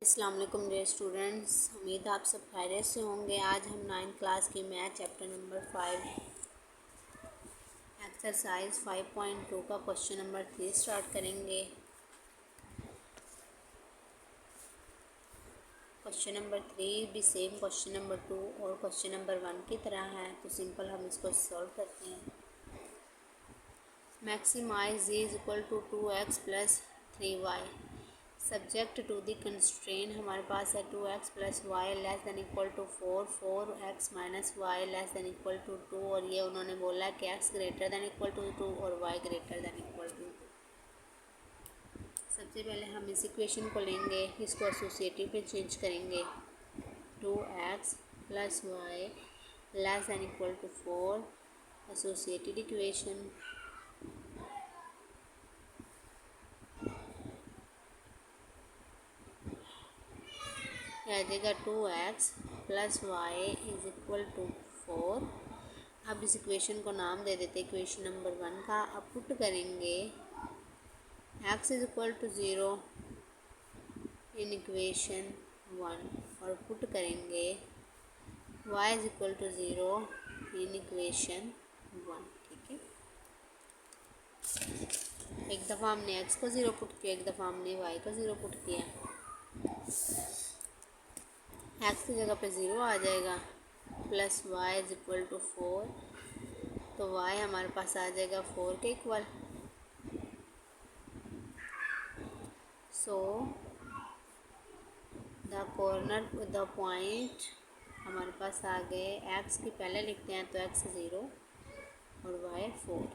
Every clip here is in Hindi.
अस्सलाम वालेकुम डियर स्टूडेंट्स, उम्मीद आप सब खैरियत से होंगे। आज हम 9th क्लास की मैथ चैप्टर नंबर 5 एक्सरसाइज 5.2 का क्वेश्चन नंबर 3 स्टार्ट करेंगे। क्वेश्चन नंबर 3 भी सेम क्वेश्चन नंबर 2 और क्वेश्चन नंबर 1 की तरह है, तो सिंपल हम इसको सॉल्व करते हैं। Maximise z is equal to 2x plus 3y subject to the constraint हमारे पास है 2x plus y less than equal to 4x minus y less than equal to 2 और ये उन्होंने बोला है कि x greater than equal to 2 और y greater than equal to 2। सबसे पहले हम इस इक्वेशन को लेंगे, इसको एसोसिएटिव पे चेंज करेंगे। 2x plus y less than equal to 4 associated equation आ जाएगा 2x plus y is equal to 4। अब इस इक्वेशन को नाम दे देते इक्वेशन नंबर 1 का। अब पुट करेंगे x is equal to 0 in equation 1 और पुट करेंगे y is equal to 0 in equation 1। ठीक है, एक दफ़ा हमने x को 0 पुट किया, एक दफ़ा हमने y को 0 पुट किया। x की जगह पे 0 आ जाएगा plus y is equal to 4, तो y हमारे पास आ जाएगा 4 के इक्वल। सो द पॉइंट हमारे पास आ गए, x की पहले लिखते हैं तो x 0 और y 4।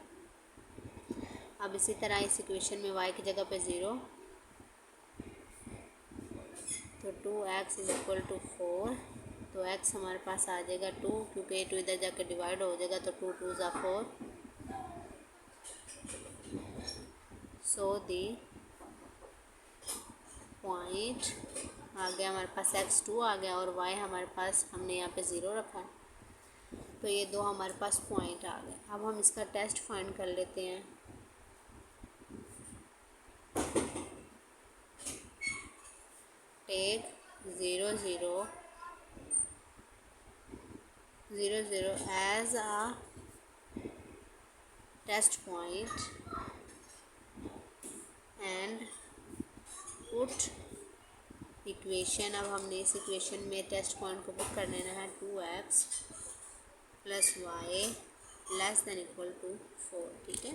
अब इसी तरह इस इक्वेशन में y की जगह पे 0, तो 2x इज इक्वल टू 4, तो x हमारे पास आ जाएगा 2, क्योंकि 2 इधर जाकर डिवाइड हो जाएगा, तो 2 2 ज़ा 4। सो दी पॉइंट आ गया हमारे पास x2 आ गया और y हमारे पास हमने यहाँ पे 0 रखा है, तो ये दो हमारे पास पॉइंट आ गए। अब हम इसका टेस्ट फाइंड कर लेते हैं। Take 0 0 0 0 as a test point and put equation. अब हमने इस इक्वेशन में टेस्ट पॉइंट को पुट कर देना है 2x plus y less than equal to 4। ठीक है,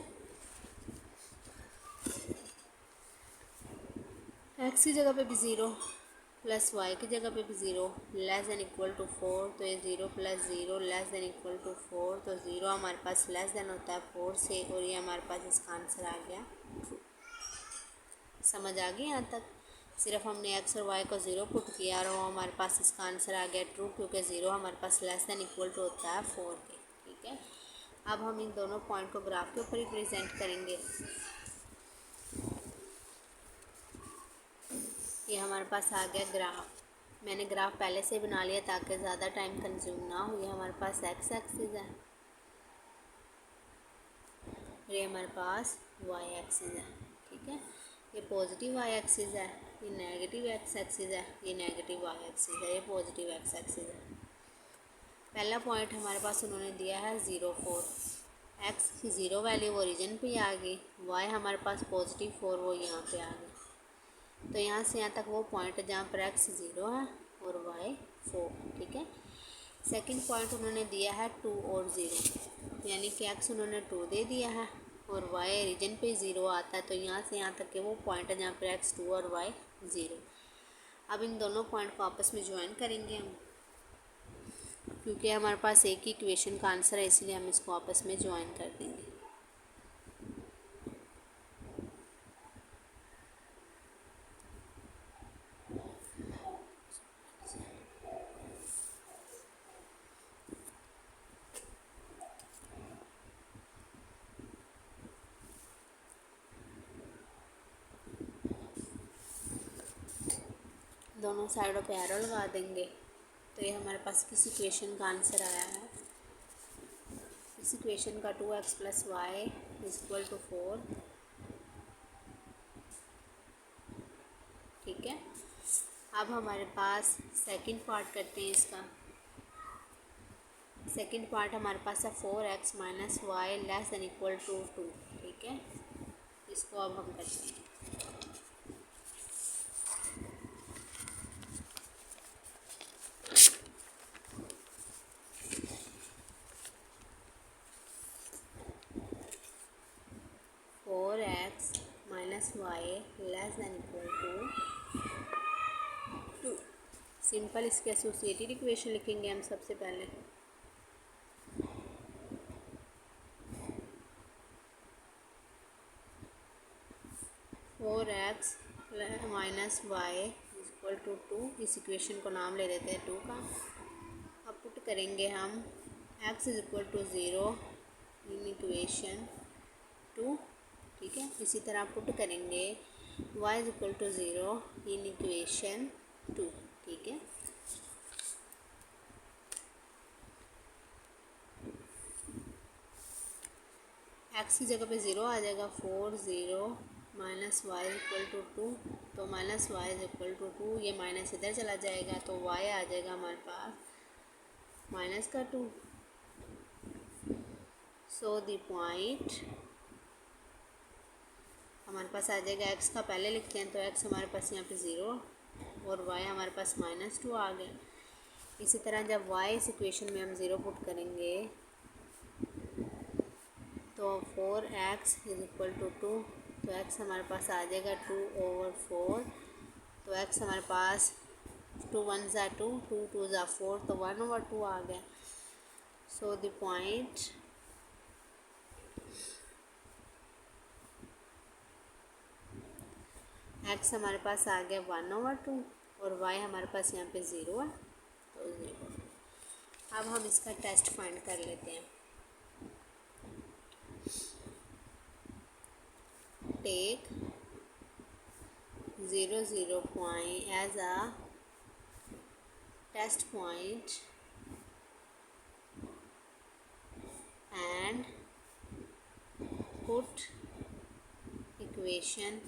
x की जगह पे भी 0 प्लस वाई की जगह पे भी 0 लेस दैन इक्वल टू 4, तो ये 0 plus 0 less than equal to 4, तो 0 हमारे पास लेस दैन होता है 4 से, और ये हमारे पास इसका आंसर आ गया ट्रू। समझ आ गई यहाँ तक? सिर्फ हमने x और y को 0 पुट किया और वो हमारे पास इसका आंसर आ गया ट्रू, क्योंकि 0 हमारे पास लेस दैन इक्वल टू होता है 4 के। ठीक है, अब हम इन दोनों पॉइंट को ग्राफ के ऊपर रिप्रेजेंट करेंगे। ये हमारे पास आ गया ग्राफ। मैंने ग्राफ पहले से बना लिया ताकि ज़्यादा टाइम कंज्यूम ना हो। ये हमारे पास x एक्सिस है, ये हमारे पास y एक्सिस है। ठीक है, ये पॉजिटिव y एक्सिस है, ये नेगेटिव x एक्सिस है, ये नेगेटिव y एक्सिस है, ये पॉजिटिव x एक्सिस है। पहला पॉइंट हमारे पास उन्होंने दिया है 0 4, x की 0 वैल्यू ओरिजिन पे आ गई, y हमारे पास पॉजिटिव 4 वो यहाँ पे आ गई। तो यहाँ से यहाँ तक वो पॉइंट है जहाँ पर x 0 है और y 4। ठीक है, सेकंड पॉइंट उन्होंने दिया है 2 और 0, यानी कि x उन्होंने 2 दे दिया है और y रीजन पे 0 आता है, तो यहाँ से यहाँ तक के वो पॉइंट है जहाँ पर x 2 और y 0। अब इन दोनों पॉइंट को आपस में ज्वाइन करेंगे हम, क्योंकि हमारे पास एक ही इक्वेशन का आंसर है, इसलिए हम इसको आपस में ज्वाइन कर देंगे। दोनों साइडों पे एरो लगा देंगे, तो ये हमारे पास किस इक्वेशन का आंसर आया है। इस इक्वेशन का 2x plus y is equal to 4। ठीक है, अब हमारे पास सेकंड पार्ट करते हैं इसका। सेकंड पार्ट हमारे पास है 4x minus y less than equal to 2। ठीक है, इसको अब हम करते हैं। Four x minus y less than equal to 2। Simple इसके एसोसिएटेड इक्वेशन लिखेंगे हम सबसे पहले। Four x minus y equal to 2। इस इक्वेशन को नाम ले देते हैं 2 का। अब पुट करेंगे हम x is equal to 0 in equation 2। ठीक है, इसी तरह पुट करेंगे y is equal to 0 in equation 2। ठीक है, x की जगह पे 0 आ जाएगा। 4 0 माइनस वाई इक्वल टू 2, तो minus y is equal to 2, ये माइनस इधर चला जाएगा तो y आ जाएगा हमारे पास माइनस का 2। सो द पॉइंट हमारे पास आ जाएगा, x का पहले लिखते हैं तो x हमारे पास यहाँ पे 0 और y हमारे पास माइनस 2 आ गया। इसी तरह जब y इस इक्वेशन में हम 0 पुट करेंगे तो 4x इज इक्वल टू 2, तो x हमारे पास आ जाएगा 2/4। तो x हमारे पास 2 1 ज़ा 2, 2 2 ज़ा 4, तो 1/2 आ गया। सो द पॉइंट x हमारे पास आ गया 1/2 और y हमारे पास यहाँ पे 0 है, तो 0। अब हम इसका टेस्ट फाइंड कर लेते हैं। Take 0 0 point as a test point and put equation.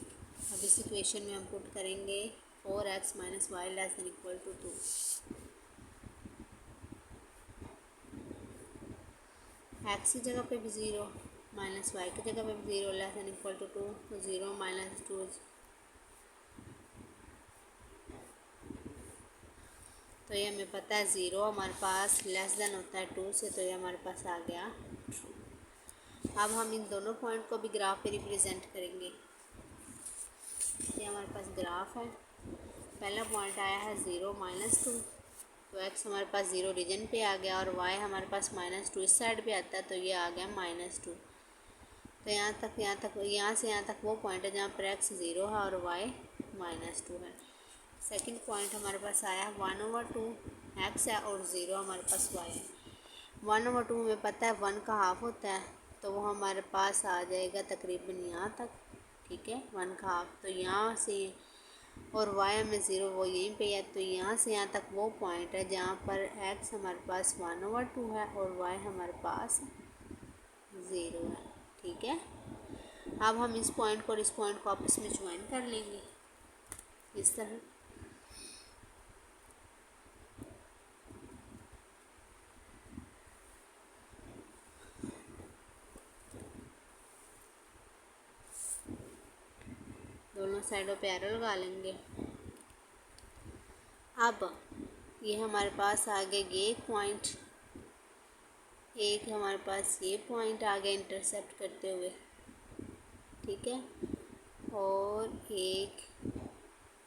अब इस इक्वेशन में हम पुट करेंगे 4x minus y less than equal to 2। x की जगह पे भी 0, माइनस वाई की जगह पे भी 0, लेस दैन इक्वल टू 2, तो 0 माइनस 2, तो ये हमें पता है 0 हमारे पास लेस देन होता है 2 से, तो ये हमारे पास आ गया ट्रू। अब हम इन दोनों पॉइंट को भी ग्राफ पे रिप्रेजेंट करेंगे। ये हमारे पास ग्राफ है। पहला पॉइंट आया है 0 माइनस 2, तो x हमारे पास 0 रीजन पे आ गया और y हमारे पास माइनस 2 इस साइड पे आता है, तो ये आ गया -2। तो यहाँ से यहाँ तक वो पॉइंट है जहाँ पर x 0 है और y -2 है। सेकंड पॉइंट हमारे पास आया 1/2 x है और 0 हमारे पास y है। 1/2 हमें पता है 1 का हाफ होता है, तो वो हमारे पास आ जाएगा तकरीबन यहाँ तक। ठीक है, 1 का हाफ, तो यहाँ से और y हमें 0 वो यहीं पे है, तो यहाँ से यहाँ तक वो पॉइंट है जहाँ पर x हमारे पास 1/2 है और y हमारे पास 0 है। ठीक है, अब हम इस पॉइंट को और इस पॉइंट को आपस में ज्वाइन कर लेंगे इस तरह। दोनों साइडों पे एरो लगा लेंगे। अब ये हमारे पास आ गए ये पॉइंट, एक हमारे पास ये पॉइंट आ गया इंटरसेप्ट करते हुए। ठीक है, और एक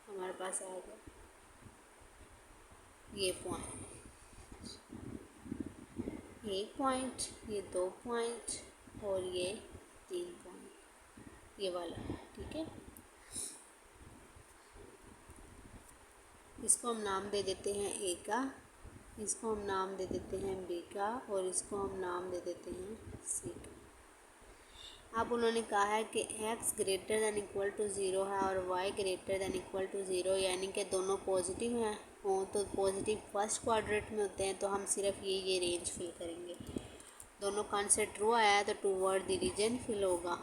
हमारे पास आ गया ये पॉइंट, एक पॉइंट, ये 2 पॉइंट और ये 3 पॉइंट, ये वाला। ठीक है, इसको हम नाम दे देते हैं ए का, इसको हम नाम दे देते हैं बी का और इसको हम नाम दे देते हैं सी का। अब उन्होंने कहा है कि x greater than equal to 0 है और y greater than equal to 0, यानी कि दोनों पॉजिटिव हैं हों तो पॉजिटिव फर्स्ट क्वाड्रेंट में होते हैं, तो हम सिर्फ ये रेंज फिल करेंगे। दोनों का आंसर ट्रू आया है तो टूवर्ड द रीजन फिल होगा।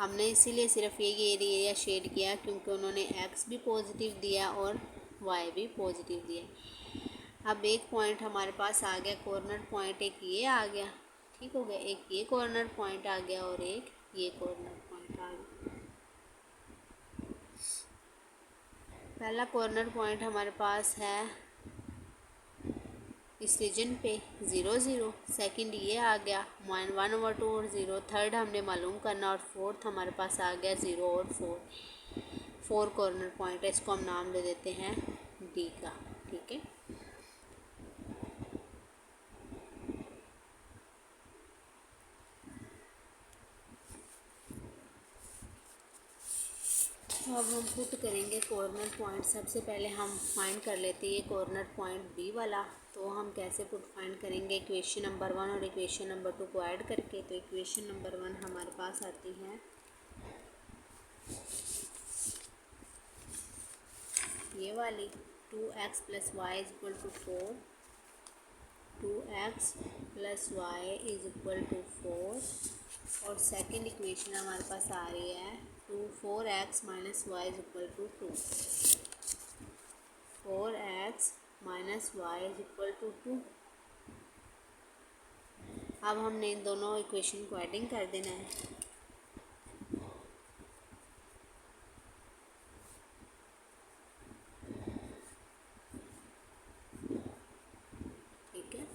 हमने इसीलिए सिर्फ ये एरिया शेड किया क्योंकि उन्होंने एक्स भी पॉजिटिव दिया और वाई भी पॉजिटिव दिया। अब एक पॉइंट हमारे पास आ गया, कॉर्नर पॉइंट एक ये आ गया, ठीक हो गया, एक ये कॉर्नर पॉइंट आ गया और एक ये कॉर्नर पॉइंट आ गया। पहला कॉर्नर पॉइंट हमारे पास है इस रीजन पे 0 0, सेकंड ये आ गया 1/2 और 0, थर्ड हमने मालूम करना और फोर्थ हमारे पास आ गया 0 और 4 कॉर्नर पॉइंट है, इसको हम नाम दे देते हैं डी का, ठीक है। तो अब हम पुट करेंगे कॉर्नर पॉइंट। सबसे पहले हम फाइंड कर लेते हैं ये कॉर्नर पॉइंट बी वाला। तो हम कैसे पुट फाइंड करेंगे, इक्वेशन नंबर 1 और इक्वेशन नंबर 2 को ऐड करके। तो इक्वेशन नंबर 1 हमारे पास आती है ये वाली 2x + y = 4, 2x + y = 4 और सेकंड इक्वेशन हमारे पास आ रही है 4x - y = 2, 4x - y = 2। अब हमने इन दोनों इक्वेशन को एडिंग कर देना है। ठीक है,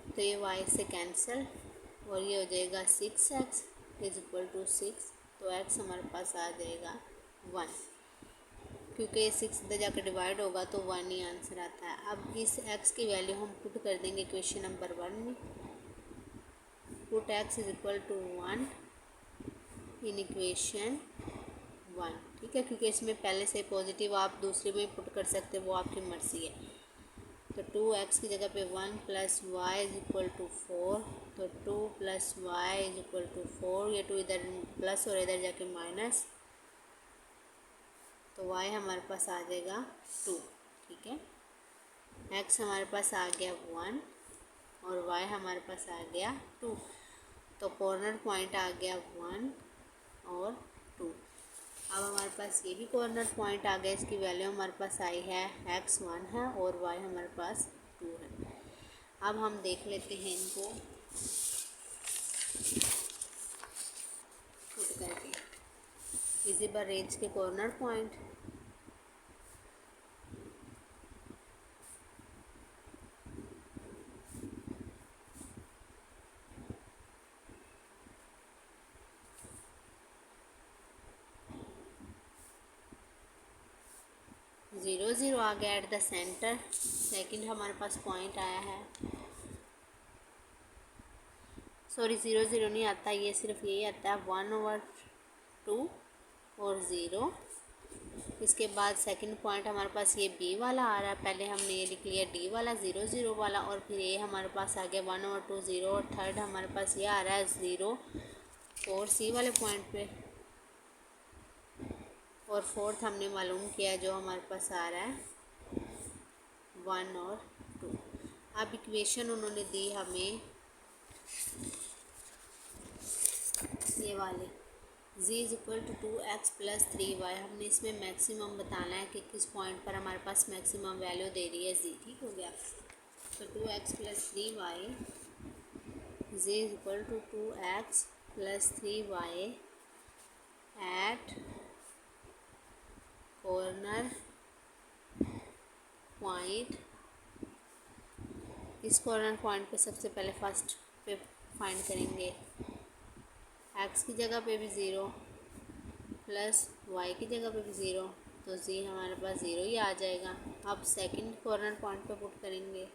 तो ये y से कैंसिल और ये हो जाएगा 6x = 6, तो x हमारे पास आ जाएगा 1, क्योंकि ये 6 इधर जाकर डिवाइड होगा तो 1 ही आंसर आता है। अब इस x की वैल्यू हम पुट कर देंगे इक्वेशन नंबर 1 में। पुट x = 1 इन इक्वेशन 1, ठीक है, क्योंकि इसमें पहले से पॉजिटिव आप दूसरे में पुट कर सकते हैं, वो आपकी मर्ज़ी है। तो 2x की जगह पे 1 + y = 4, तो 2 + y = 4, ये 2 इधर प्लस और इधर जाके माइनस, तो y हमारे पास आ जाएगा 2, ठीक है। x हमारे पास आ गया 1 और y हमारे पास आ गया 2, तो कॉर्नर पॉइंट आ गया 1 और 2। अब हमारे पास ये भी कॉर्नर पॉइंट आ गया, इसकी वैल्यू हमारे पास आई है x 1 है और y हमारे पास 2 है। अब हम देख लेते हैं इनको पुट करके। विजिबल रेंज के कॉर्नर पॉइंट, ज़ीरो ज़ीरो आ गया एट द सेंटर। सेकंड हमारे पास पॉइंट आया है, सॉरी 0 0 नहीं आता, ये सिर्फ यही आता है 1/2 और 0। इसके बाद सेकंड पॉइंट हमारे पास ये बी वाला आ रहा है, पहले हमने ये लिख लिया डी वाला 0 0 वाला, और फिर ये हमारे पास आ गया 1/2 0, और थर्ड हमारे पास ये आ रहा है 0 और सी वाले पॉइंट पे, और फोर्थ हमने मालूम किया जो हमारे पास आ रहा है 1 और 2। अब इक्वेशन उन्होंने दी हमें ये वाले z = 2x + 3y। हमने इसमें मैक्सिमम बताना है कि किस पॉइंट पर हमारे पास मैक्सिमम वैल्यू दे रही है z, ठीक हो गया। तो 2x + 3y, z = 2x + 3y at corner point. इस कॉर्नर पॉइंट पे सबसे पहले फर्स्ट पे फाइंड करेंगे, x की जगह पे भी 0 प्लस y की जगह पे भी 0, तो z हमारे पास 0 ही आ जाएगा। अब सेकंड कॉर्नर पॉइंट पे पुट करेंगे,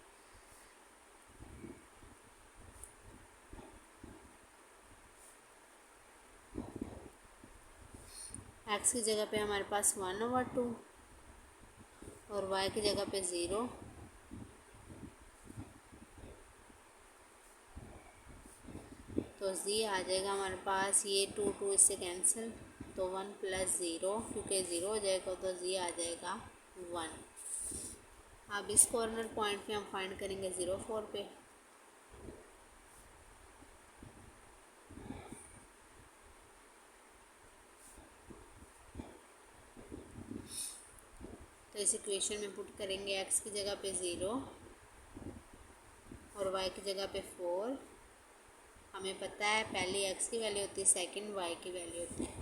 x की जगह पे हमारे पास 1/2 और y की जगह पे 0, तो z आ जाएगा हमारे पास, ये 2 2 इससे कैंसिल, तो 1 + 0, क्योंकि 0 हो जाएगा तो z आ जाएगा 1। अब इस कॉर्नर पॉइंट पे हम फाइंड करेंगे 0 4 पे, इस इक्वेशन में पुट करेंगे x की जगह पे 0 और y की जगह पे 4। हमें पता है पहली x की वैल्यू होती है, सेकंड y की वैल्यू होती है।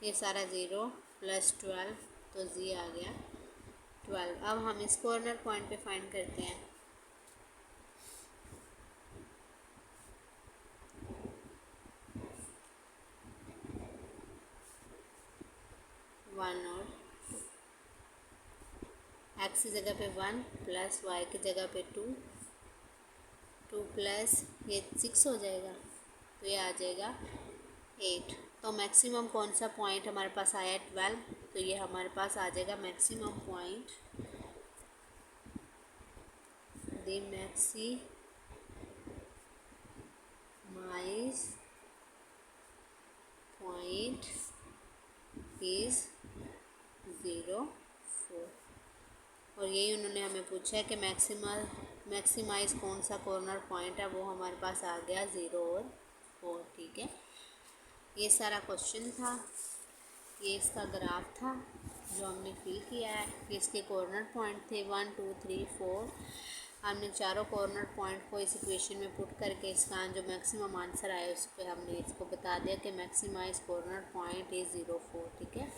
ये सारा 0 प्लस 12 तो z आ गया 12। अब हम इस कॉर्नर पॉइंट पे फाइंड करते हैं। वन और x की जगह पे 1 प्लस y की जगह पे 2 प्लस ये 6 हो जाएगा तो ये आ जाएगा 8। तो मैक्सिमम कौन सा पॉइंट हमारे पास आया 12, तो ये हमारे पास आ जाएगा maximum point, the maximise point is 0 4। और यही उन्होंने हमें पूछा है कि मैक्सिमाइज कौन सा कॉर्नर पॉइंट है, वो हमारे पास आ गया 0 और 4। ठीक है, ये सारा क्वेश्चन था, ये इसका ग्राफ था जो हमने फिल किया है। ये इसके कॉर्नर पॉइंट थे 1 2 3 4। हमने चारों कॉर्नर पॉइंट को इस इक्वेशन में पुट करके इसका जो मैक्सिमम आंसर आया उस पर हमने इसको बता दिया कि मैक्सिमाइज कॉर्नर पॉइंट इज़ 0 4। ठीक है।